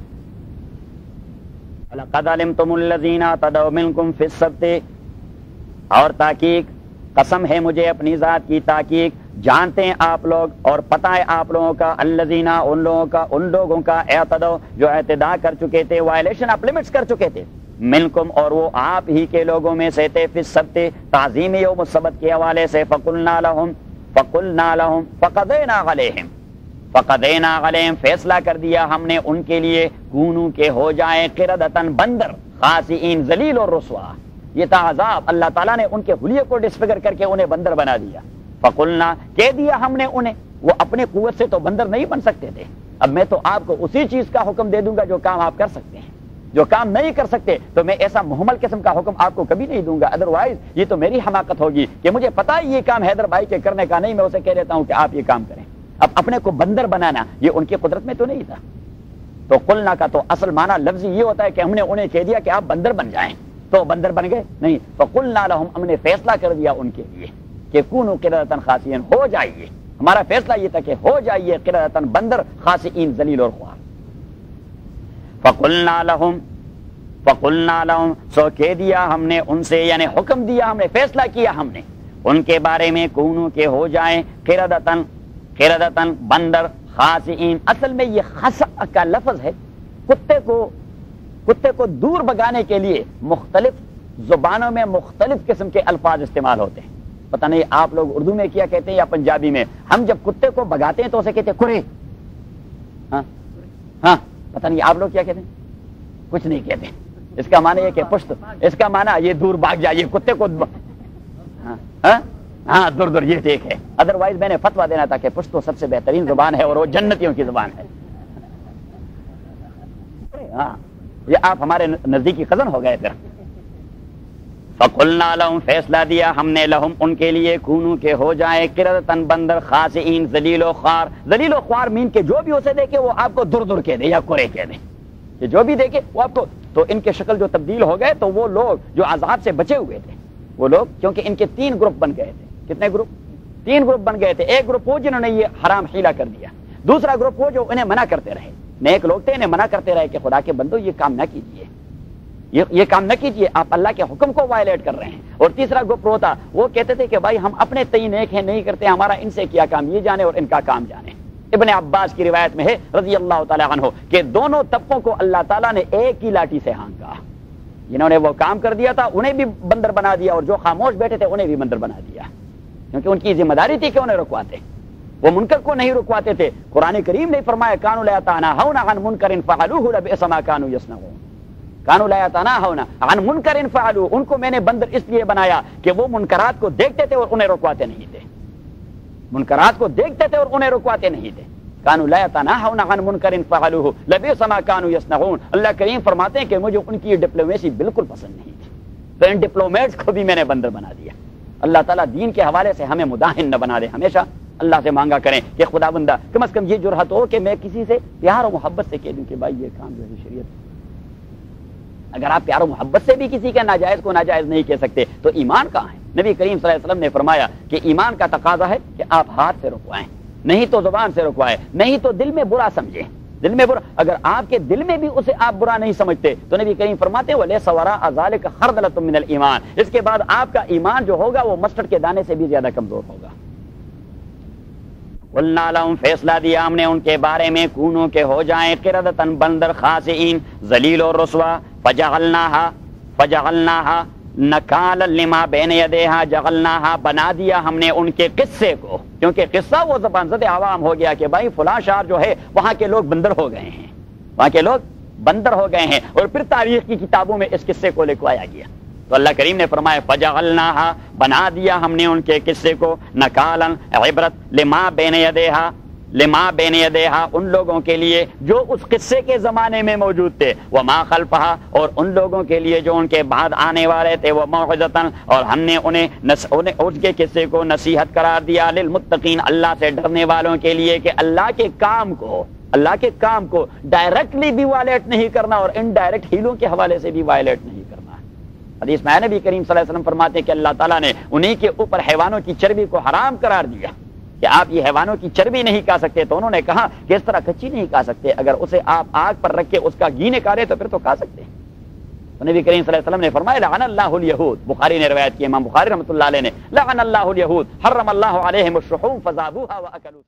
لَقَدْ عَلِمْتُمُ الَّذِينَ اعْتَدَوْا مِنْكُمْ فِي السَّبْتِ، اور تحقیق قسم ہے مجھے اپنی ذات کی، تحقیق جانتے ہیں آپ لوگ اور پتہ ہے آپ لوگوں کا، الذین ان لوگوں کا اعتدوا جو اعتدا کر چکے تھے، وائلیشن آف لمٹس کر چکے تھے، منکم اور وہ آپ ہی کے لوگوں میں سے تھے، فی السبت تعظیم یوم السبت کے حوالے سے، فقلنا لهم فقضینا علیہم فیصلہ کر دیا ہم نے ان کے لیے، کونو کے ہو جائیں قردۃ بندر، خاسئین ذلیل اور رسوا. یہ تھا عذاب، اللہ تعالیٰ نے ان کے حلیے کو ڈسفگر کر کے انہیں بندر بنا دیا. فقلنا کہہ دیا ہم نے انہیں، وہ اپنے قوت سے تو بندر نہیں بن سکتے تھے. اب میں تو آپ کو اسی چیز کا حکم دے دوں گا جو کام آپ کر سکتے ہیں، جو کام نہیں کر سکتے تو میں ایسا محمل قسم کا حکم آپ کو کبھی نہیں دوں گا. ادروائز یہ تو میری حماقت ہوگی کہ مجھے پتا ہے یہ کام حیدر بھائی کے کرنے کا نہیں، میں اسے کہہ دیتا ہوں کہ آپ یہ کام کریں. اب اپنے کو بندر بنانا یہ ان کی قدرت میں تو نہیں تھا. تو قلنا کا تو اصل معنی لفظی یہ ہوتا ہے کہ ہم نے انہیں کہہ دیا کہ آپ بندر بن جائیں، تو بندر بن گئے نہیں. فقلنا لهم ہم نے فیصلہ کر دیا ان کے لیے کہ کونوا قردۃ خاسئین، ہو جائیے، ہمارا فیصلہ یہ تھا کہ ہو جائیے قردۃ بندر، خاسئین ذلیل اور خوار. فقلنا لهم سو کہہ دیا ہم نے ان سے، یعنی حکم دیا ہم نے، فیصلہ کیا ہم نے ان کے بارے میں، کونوا کے ہو جائیں قردۃ بندر، خاسئین. اصل میں یہ خسع کا لفظ ہے، کتے کو دور بھگانے کے لیے مختلف زبانوں میں مختلف قسم کے الفاظ استعمال ہوتے ہیں. پتہ نہیں آپ لوگ اردو میں کیا کہتے ہیں یا پنجابی میں. ہم جب کتے کو بھگاتے ہیں تو اسے کہتے ہیں کرے. ہاں پتہ نہیں آپ لوگ کیا کہتے ہیں، کچھ نہیں کہتے. اس کا معنی یہ کہ پشت، اس کا معنی یہ دور بھاگ جائیے کتے کو. ہاں دور یہ ٹھیک ہے. ادروائز میں نے فتویٰ دینا تھا کہ پشتو سب سے بہترین زبان ہے اور وہ جنتیوں کی زبان ہے. ہاں یہ آپ ہمارے نزدیکی خزن ہو گئے پھر. فقلنا لهم فیصلہ دیا ہم نے، لهم ان کے لیے، کونو کے ہو جائے قردۃ بندر، خاسئین ذلیل و خوار. ذلیل و خوار مین کہ جو بھی اسے دیکھے وہ آپ کو دور کہہ دے یا کرے کہہ دے، کہ جو بھی دیکھے وہ آپ کو. تو ان کے شکل جو تبدیل ہو گئے تو وہ لوگ جو عذاب سے بچے ہوئے تھے، وہ لوگ کیونکہ ان کے 3 گروپ بن گئے تھے. کتنے گروپ؟ 3 گروپ بن گئے تھے. ایک گروپ وہ جنہوں نے یہ حرام حیلہ کر دیا، دوسرا گروپ وہ جو انہیں منع کرتے رہے، نیک لوگ تھے انہیں منع کرتے رہے کہ خدا کے بندو یہ کام نہ کیجیے، یہ کام نہ کیجیے، آپ اللہ کے حکم کو وائلیٹ کر رہے ہیں. اور تیسرا گروپ وہ تھا، وہ کہتے تھے کہ بھائی ہم اپنے تئیں نیک ہیں، نہیں کرتے، ہمارا ان سے کیا کام، یہ جانے اور ان کا کام جانے. ابن عباس کی روایت میں ہے رضی اللہ تعالی عنہ کہ دونوں طبقوں کو اللہ تعالیٰ نے ایک ہی لاٹھی سے ہانکا. جنہوں نے وہ کام کر دیا تھا انہیں بھی بندر بنا دیا، اور جو خاموش بیٹھے تھے انہیں بھی بندر بنا دیا، کیونکہ ان کی ذمہ داری تھی کہ انہیں رکواتے. وہ منکر کو نہیں رکواتے تھے. قرآن کریم نے فرمایا کانوا لا يتناهون عن منکر فعلوه لبئس ما كانوا يصنعون. کانوا لا يتناهون عن منکر فعلوه، ان کو میں نے بندر اس لیے بنایا کہ وہ منکرات کو دیکھتے تھے اور انہیں رکواتے نہیں تھے. منکرات کو دیکھتے تھے اور انہیں رکواتے نہیں تھے. کانوا لا يتناهون عن منکر فعلوه لبئس ما كانوا يصنعون. اللہ کریم فرماتے ہیں کہ مجھے ان کی ڈپلومیسی بالکل پسند نہیں تھی، تو ان ڈپلومیٹس کو بھی میں نے بندر بنا دیا. اللہ تعالیٰ دین کے حوالے سے ہمیں مداہن نہ بنا دے. ہمیشہ اللہ سے مانگا کریں کہ خدا بندہ کم از کم یہ جرأت ہو کہ میں کسی سے پیار و محبت سے کہہ دوں کہ بھائی یہ کام جو ہے شریعت. اگر آپ پیار و محبت سے بھی کسی کا ناجائز کو ناجائز نہیں کہہ سکتے تو ایمان کہاں ہے؟ نبی کریم صلی اللہ علیہ وسلم نے فرمایا کہ ایمان کا تقاضا ہے کہ آپ ہاتھ سے رکوائیں، نہیں تو زبان سے رکوائیں، نہیں تو دل میں برا سمجھیں. دل میں برا، اگر آپ کے دل میں بھی اسے آپ برا نہیں سمجھتے تو نبی کریم فرماتے ہیں وَلَيْسَ وَرَاءَ ذَلِكَ خَرْدَلَةٌ مِّنَ الْإِيمَانِ. اس کے بعد آپ کا ایمان جو ہوگا وہ مسٹرڈ کے دانے سے بھی زیادہ کمزور ہوگا. قُلْنَا لَهُمْ فیصلہ دیا ہم نے ان کے بارے میں، کونو کے ہو جائیں قردۃ بندر، خاسئین ذلیل اور رسوا. فجعلناها نکالا لما بین یدیہا، جعلناها بنا دیا ہم نے ان کے قصے کو، کیونکہ قصہ وہ زبان زد عوام ہو گیا کہ بھائی فلاں شہر جو ہے وہاں کے لوگ بندر ہو گئے ہیں، وہاں کے لوگ بندر ہو گئے ہیں. اور پھر تاریخ کی کتابوں میں اس قصے کو لکھوایا گیا. تو اللہ کریم نے فرمایا فجعلناها بنا دیا ہم نے ان کے قصے کو، نکالا عبرت، لما بین یدیہا ان لوگوں کے لیے جو اس قصے کے زمانے میں موجود تھے، وما خلفہا اور ان لوگوں کے لیے جو ان کے بعد آنے والے تھے، وموعظۃ اور ہم نے انہیں اس کے قصے کو نصیحت قرار دیا، للمتقین اللہ سے ڈرنے والوں کے لیے کہ اللہ کے کام کو ڈائریکٹلی بھی وائلیٹ نہیں کرنا اور انڈائریکٹ ہیلوں کے حوالے سے بھی وائلیٹ نہیں کرنا. حدیث میں نبی کریم صلی اللہ علیہ وسلم فرماتے ہیں کہ اللہ تعالیٰ نے انہی کے اوپر حیوانوں کی چربی کو حرام قرار دیا. کہ آپ یہ حیوانوں کی چربی نہیں کھا سکتے، تو انہوں نے کہا کہ اس طرح کچی نہیں کھا سکتے، اگر اسے آپ آگ پر رکھ کے اس کا گھی نکالے تو پھر تو کھا سکتے ہیں۔ تو نبی کریم صلی اللہ علیہ وسلم نے فرمایا لعن اللہ الیہود، بخاری نے روایت کی، امام بخاری رحمۃ اللہ علیہ نے، لعن اللہ الیہود حرم اللہ علیہم الشحوم فذابوها واکلوا